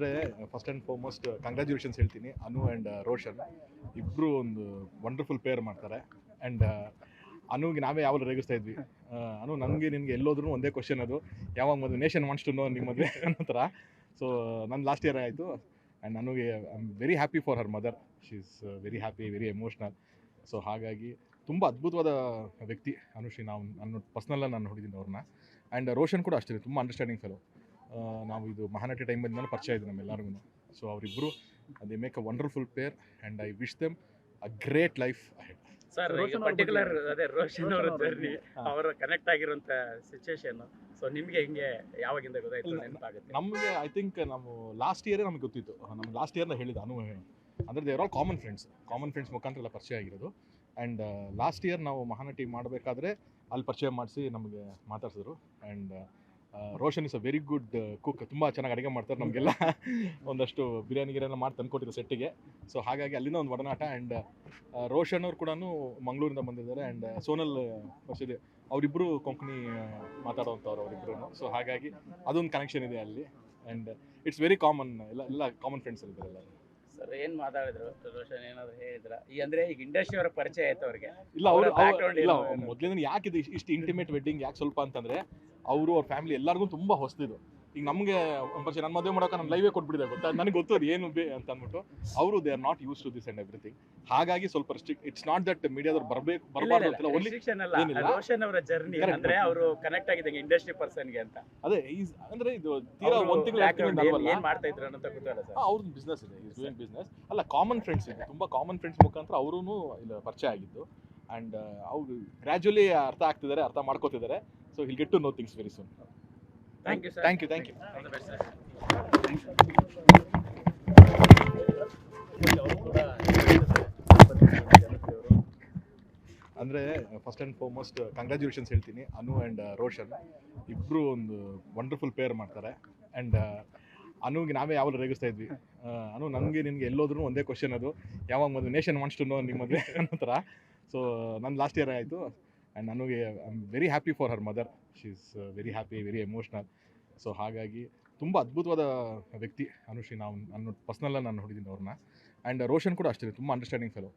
ಅಂದರೆ first and foremost congratulations ಹೇಳ್ತೀನಿ Anu and Roshan ಇಬ್ಬರು ಒಂದು ವಂಡರ್ಫುಲ್ ಪೇರ್ ಮಾಡ್ತಾರೆ. ಆ್ಯಂಡ್ ಅನುಗೆ ನಾವೇ ಯಾವಾಗ ರೇಗಿಸ್ತಾ ಇದ್ವಿ, ಅನು ನನಗೆ ನಿನಗೆ ಎಲ್ಲೋದ್ರೂ ಒಂದೇ ಕ್ವಶನ್, ಅದು ಯಾವಾಗ ಮದುವೆ, ನೇಷನ್ ವಾಂಟ್ಸ್ ಟು ನೋ ನಿಮ್ಮ ಮದುವೆ ಅನ್ನೋ ಥರ. ಸೊ ನನ್ನ ಲಾಸ್ಟ್ ಇಯರ್ ಆಯಿತು. ಆ್ಯಂಡ್ ನನಗೆ I am very happy for her mother. She is very happy, very emotional. So ಹಾಗಾಗಿ ತುಂಬ ಅದ್ಭುತವಾದ ವ್ಯಕ್ತಿ ಅನುಶ್ರೀ. ನಾನು ಪರ್ಸ್ನಲ್ಲಾಗಿ ನಾನು ನೋಡಿದ್ದೀನಿ ಅವ್ರನ್ನ. ಆ್ಯಂಡ್ ರೋಷನ್ ಕೂಡ ಅಷ್ಟೇ, ತುಂಬ ಅಂಡರ್ಸ್ಟ್ಯಾಂಡಿಂಗ್ ಫೆಲೋ. ನಾವು ಇದು ಮಹಾನಟಿ ಟೈಮಿಂದ ಪರಿಚಯ ಇದೆ ನಮ್ಮೆಲ್ಲರಿಗೂ. ಸೊ ಅವರಿಬ್ಬರು they make a wonderful pair and I wish them a great life ahead. Sir, ಈಗ ಪರ್ಟಿಕ್ಯುಲರ್ ಅದೇ ರೋಷನ್ ಅವರ ಜರ್ನಿ, ಅವರ ಕನೆಕ್ಟ್ ಆಗಿರುವಂಥ ಸಿಚುವೇಶನ್, ಸೊ ನಿಮಗೆ ಹಿಂಗೆ ಯಾವಾಗಿಂದ ಗೊತ್ತಾಯ್ತು, ನೆನಪಾಗುತ್ತೆ? ನಮಗೆ ಐ ಥಿಂಕ್ ನಾವು ಲಾಸ್ಟ್ ಇಯರೇ ನಮಗೆ ಗೊತ್ತಿತ್ತು. ನಮ್ಗೆ ಲಾಸ್ಟ್ ಇಯರ್ನ ಹೇಳಿದ ಅನು, ಅಂದರೆ ದೇರ್ ಆಲ್ ಕಾಮನ್ ಫ್ರೆಂಡ್ಸ್ ಮುಖಾಂತರ ಎಲ್ಲ ಪರಿಚಯ ಆಗಿರೋದು. ಆ್ಯಂಡ್ ಲಾಸ್ಟ್ ಇಯರ್ ನಾವು ಮಹಾನಟಿ ಮಾಡಬೇಕಾದ್ರೆ ಅಲ್ಲಿ ಪರಿಚಯ ಮಾಡಿಸಿ ನಮಗೆ ಮಾತಾಡ್ಸಿದ್ರು. And Roshan is a very good cook, ತುಂಬ ಚೆನ್ನಾಗಿ ಅಡುಗೆ ಮಾಡ್ತಾರೆ. ನಮಗೆಲ್ಲ ಒಂದಷ್ಟು ಬಿರಿಯಾನಿಗೆಲ್ಲ ಮಾಡಿ ತಂದುಕೊಟ್ಟಿದ್ರು ಸೆಟ್ಟಿಗೆ. ಸೊ ಹಾಗಾಗಿ ಅಲ್ಲಿಂದ ಒಂದು ಒಡನಾಟ. ಆ್ಯಂಡ್ ರೋಷನ್ ಅವ್ರು ಕೂಡ ಮಂಗಳೂರಿಂದ ಬಂದಿದ್ದಾರೆ. ಆ್ಯಂಡ್ ಸೋನಲ್ ವರ್ಷಿದೆ, ಅವರಿಬ್ಬರು ಕೊಂಕಣಿ ಮಾತಾಡೋವಂಥವ್ರು ಅವರಿಬ್ಬರು. ಸೊ ಹಾಗಾಗಿ ಅದೊಂದು ಕನೆಕ್ಷನ್ ಇದೆ ಅಲ್ಲಿ. ಆ್ಯಂಡ್ ಇಟ್ಸ್ ವೆರಿ ಕಾಮನ್, ಎಲ್ಲ ಕಾಮನ್ ಫ್ರೆಂಡ್ಸ್ ಇದ್ದಾರೆ ಎಲ್ಲ. ಸರ್, ಏನು ಮಾತಾಡಿದ್ರು ರೋಷನ್, ಏನಾದ್ರು ಹೇಳಿದ್ರ? ಈ ಅಂದರೆ ಈಗ ಇಂಡಸ್ಟ್ರಿ ಅವರ ಪರಿಚಯ ಆಯ್ತು ಅವ್ರಿಗೆ? ಇಲ್ಲ, ಇಲ್ಲ ಮೊದಲಿಂದ ಯಾಕೆ ಇದು ಇಷ್ಟು ಇಂಟಿಮೇಟ್ ವೆಡ್ಡಿಂಗ್ ಯಾಕೆ ಸ್ವಲ್ಪ ಅಂತಂದರೆ, ಅವರು ಅವ್ರ ಫ್ಯಾಮಿಲಿ ಎಲ್ಲರಿಗೂ ತುಂಬ ಹೊಸದಿದ್ದು. ಈಗ ನಮಗೆ ಒಂದು ಪರಿಚಯ, ನನ್ನ ಮದುವೆ ಮಾಡೋಕೆ ನಾನು ಲೈವೇ ಕೊಟ್ಬಿಟ್ಟಿದೆ, ಗೊತ್ತಾ, ನನಗೆ ಗೊತ್ತು ಅದು ಏನು ಅಂತ ಅಂದ್ಬಿಟ್ಟು. ಅವರು they are not use to this and everything. ಹಾಗಾಗಿ ಸ್ವಲ್ಪ ಇಟ್ಸ್ ನಾಟ್ ದಟ್ ಮೀಡಿಯಾದವ್ರು ಬರಬಾರ್ದು ಅಂತ ರೋಷನ್ ಅವರ ಜರ್ನಿ ಅಂದರೆ ಅವರು ಕನೆಕ್ಟ್ ಆಗಿದ್ದಂಗೆ ಇಂಡಸ್ಟ್ರಿ ಪರ್ಸನ್ಗೆ ಅಂತ. ಅದೇ ಅಂದರೆ ಇದು ತೀರಾ ಒಂದು ತಿಂಗಳು ಏನು ಮಾಡ್ತಾ ಇದ್ರು ಅನ್ನೋ ಗೊತ್ತಲ್ಲ ಸರ್. ಅವ್ರದ್ದು ಬಿಸ್ನೆಸ್ ಇದೆ, ಈಸ್ ಡೂಯಿಂಗ್ ಬಿಸ್ನೆಸ್. ಅಲ್ಲ, ಕಾಮನ್ ಫ್ರೆಂಡ್ಸ್ ಇದೆ, ತುಂಬ ಕಾಮನ್ ಫ್ರೆಂಡ್ಸ್ ಮುಖಾಂತರ ಅವರೂ ಇಲ್ಲಿ ಪರಿಚಯ ಆಗಿದ್ದು. ಆ್ಯಂಡ್ ಅವರು ಗ್ರ್ಯಾಜುವಲಿ ಅರ್ಥ ಆಗ್ತಿದ್ದಾರೆ, ಅರ್ಥ ಮಾಡ್ಕೋತಿದ್ದಾರೆ. So will get to know things very soon. Thank you sir. Thank you. ಅಂದರೆ ಫಸ್ಟ್ ಆ್ಯಂಡ್ ಫಾರ್ಮೋಸ್ಟ್ ಕಂಗ್ರ್ಯಾಚುಲೇಷನ್ಸ್ ಹೇಳ್ತೀನಿ ಅನು ಆ್ಯಂಡ್ ರೋಷನ್ ಇಬ್ಬರು ಒಂದು ವಂಡರ್ಫುಲ್ ಪೇರ್ ಮಾಡ್ತಾರೆ. ಆ್ಯಂಡ್ ಅನುಗೆ ನಾವೇ ಯಾವಾಗ ರೇಗಿಸ್ತಾ ಇದ್ವಿ, ಅನು ನನಗೆ ನಿನಗೆ ಎಲ್ಲೋದ್ರೂ ಒಂದೇ ಕ್ವಶನ್, ಅದು ಯಾವಾಗ ಮದುವೆ, ನೇಷನ್ ವಾಂಟ್ಸ್ ಟು ನೋ ನಿಮ್ಮ ಮದುವೆ ಅನ್ನೋ ಥರ. ಸೊ ನನ್ನ ಲಾಸ್ಟ್ ಇಯರ್ ಆಯಿತು. ಆ್ಯಂಡ್ ನನಗೆ I am very happy for her mother. She is very happy, very emotional. So ಹಾಗಾಗಿ ತುಂಬ ಅದ್ಭುತವಾದ ವ್ಯಕ್ತಿ ಅನುಶ್ರೀ. ನಾನು ಪರ್ಸ್ನಲ್ಲಾಗಿ ನಾನು ನೋಡಿದ್ದೀನಿ ಅವ್ರನ್ನ. ಆ್ಯಂಡ್ ರೋಷನ್ ಕೂಡ ಅಷ್ಟೇ, ತುಂಬ ಅಂಡರ್ಸ್ಟ್ಯಾಂಡಿಂಗ್ ಫೆಲೋ.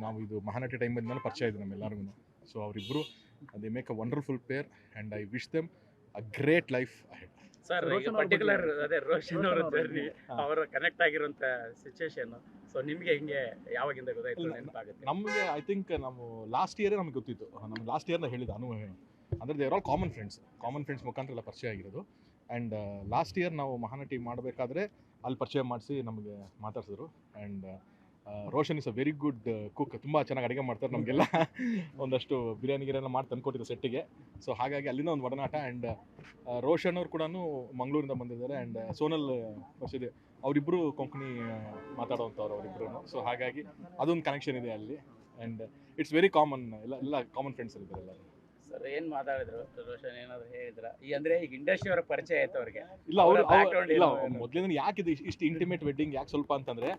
ನಾವು ಇದು ಮಹಾನಟಿ ಟೈಮಿಂದ ಪರಿಚಯ ಇದೆ ನಮ್ಮೆಲ್ಲರಿಗೂ. ಸೊ ಅವರಿಬ್ಬರು they make a wonderful pair and I wish them a great life ahead. Sir, ಈಗ ಪರ್ಟಿಕ್ಯುಲರ್ ಅದೇ ರೋಷನ್ ಅವರ ಜರ್ನಿ, ಅವರ ಕನೆಕ್ಟ್ ಆಗಿರುವಂಥ ಸಿಚುವೇಶನ್, ಸೊ ನಿಮಗೆ ಹಿಂಗೆ ಯಾವಾಗಿಂದ ಗೊತ್ತಾಯ್ತು, ನೆನಪಾಗುತ್ತೆ? ನಮಗೆ ಐ ಥಿಂಕ್ ನಾವು ಲಾಸ್ಟ್ ಇಯರೇ ನಮಗೆ ಗೊತ್ತಿತ್ತು. ನಮ್ಗೆ ಲಾಸ್ಟ್ ಇಯರ್ನ ಹೇಳಿದ ಅನು, ಅಂದರೆ ದೇರ್ ಆಲ್ ಕಾಮನ್ ಫ್ರೆಂಡ್ಸ್ ಮುಖಾಂತರ ಎಲ್ಲ ಪರಿಚಯ ಆಗಿರೋದು. ಆ್ಯಂಡ್ ಲಾಸ್ಟ್ ಇಯರ್ ನಾವು ಮಹಾನಟಿ ಮಾಡಬೇಕಾದ್ರೆ ಅಲ್ಲಿ ಪರಿಚಯ ಮಾಡಿಸಿ ನಮಗೆ ಮಾತಾಡ್ಸಿದ್ರು. And Roshan is a very good cook, ತುಂಬ ಚೆನ್ನಾಗಿ ಅಡುಗೆ ಮಾಡ್ತಾರೆ. ನಮಗೆಲ್ಲ ಒಂದಷ್ಟು ಬಿರಿಯಾನಿಗೆಲ್ಲ ಮಾಡಿ ತಂದುಕೊಟ್ಟಿದ್ರು ಸೆಟ್ಟಿಗೆ. ಸೊ ಹಾಗಾಗಿ ಅಲ್ಲಿಂದ ಒಂದು ಒಡನಾಟ. ಆ್ಯಂಡ್ ರೋಷನ್ ಅವ್ರು ಕೂಡ ಮಂಗಳೂರಿಂದ ಬಂದಿದ್ದಾರೆ. ಆ್ಯಂಡ್ ಸೋನಲ್ ವರ್ಷಿದೆ, ಅವರಿಬ್ಬರು ಕೊಂಕಣಿ ಮಾತಾಡೋವಂಥವ್ರು ಅವರಿಬ್ಬರು. ಸೊ ಹಾಗಾಗಿ ಅದೊಂದು ಕನೆಕ್ಷನ್ ಇದೆ ಅಲ್ಲಿ. ಆ್ಯಂಡ್ ಇಟ್ಸ್ ವೆರಿ ಕಾಮನ್, ಎಲ್ಲ ಕಾಮನ್ ಫ್ರೆಂಡ್ಸ್ ಇದ್ದಾರೆ ಎಲ್ಲ. ಸರ್, ಏನು ಮಾತಾಡಿದ್ರು ರೋಷನ್, ಏನಾದ್ರು ಹೇಳಿದ್ರ? ಈ ಅಂದರೆ ಈಗ ಇಂಡಸ್ಟ್ರಿ ಅವರ ಪರಿಚಯ ಆಯ್ತು ಅವ್ರಿಗೆ? ಇಲ್ಲ, ಇಲ್ಲ ಮೊದಲಿಂದ ಯಾಕೆ ಇದು ಇಷ್ಟು ಇಂಟಿಮೇಟ್ ವೆಡ್ಡಿಂಗ್ ಯಾಕೆ ಸ್ವಲ್ಪ ಅಂತಂದರೆ,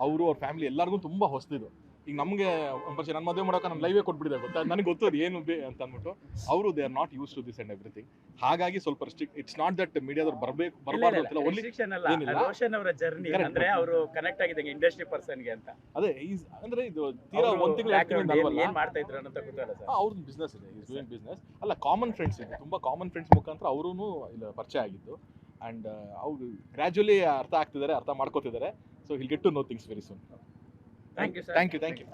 ಅವರು ಅವ್ರ ಫ್ಯಾಮಿಲಿ ಎಲ್ಲರಿಗೂ ತುಂಬ ಹೊಸದಿದ್ದು. ಈಗ ನಮಗೆ ಒಂದು ಪರಿಚಯ, ನನ್ನ ಮದುವೆ ಮಾಡೋಕೆ ನಾನು ಲೈವೇ ಕೊಟ್ಬಿಟ್ಟಿದೆ, ಗೊತ್ತಾ, ನನಗೆ ಗೊತ್ತು ಅದು ಏನು ಅಂತ ಅಂದ್ಬಿಟ್ಟು. ಅವರು they are not use to this and everything. ಹಾಗಾಗಿ ಸ್ವಲ್ಪ ಇಟ್ಸ್ ನಾಟ್ ದಟ್ ಮೀಡಿಯಾದವ್ರು ಬರಬಾರ್ದು ಅಂತ. ರೋಷನ್ ಅವರ ಜರ್ನಿ ಅಂದರೆ ಅವರು ಕನೆಕ್ಟ್ ಆಗಿದ್ದಂಗೆ ಇಂಡಸ್ಟ್ರಿ ಪರ್ಸನ್ಗೆ ಅಂತ. ಅದೇ ಅಂದರೆ ಇದು ತೀರಾ ಒಂದು ತಿಂಗಳು ಏನು ಮಾಡ್ತಾ ಇದ್ರು ಅನ್ನೋ ಗೊತ್ತಲ್ಲ ಸರ್. ಅವ್ರದ್ದು ಬಿಸ್ನೆಸ್ ಇದೆ, ಈಸ್ ಡೂಯಿಂಗ್ ಬಿಸ್ನೆಸ್. ಅಲ್ಲ, ಕಾಮನ್ ಫ್ರೆಂಡ್ಸ್ ಇದೆ, ತುಂಬ ಕಾಮನ್ ಫ್ರೆಂಡ್ಸ್ ಮುಖಾಂತರ ಅವರೂ ಇಲ್ಲಿ ಪರಿಚಯ ಆಗಿದ್ದು. ಆ್ಯಂಡ್ ಅವರು ಗ್ರ್ಯಾಜುವಲಿ ಅರ್ಥ ಆಗ್ತಿದ್ದಾರೆ, ಅರ್ಥ ಮಾಡ್ಕೋತಿದ್ದಾರೆ. So will get to know things very soon. Thank you sir. Thank you.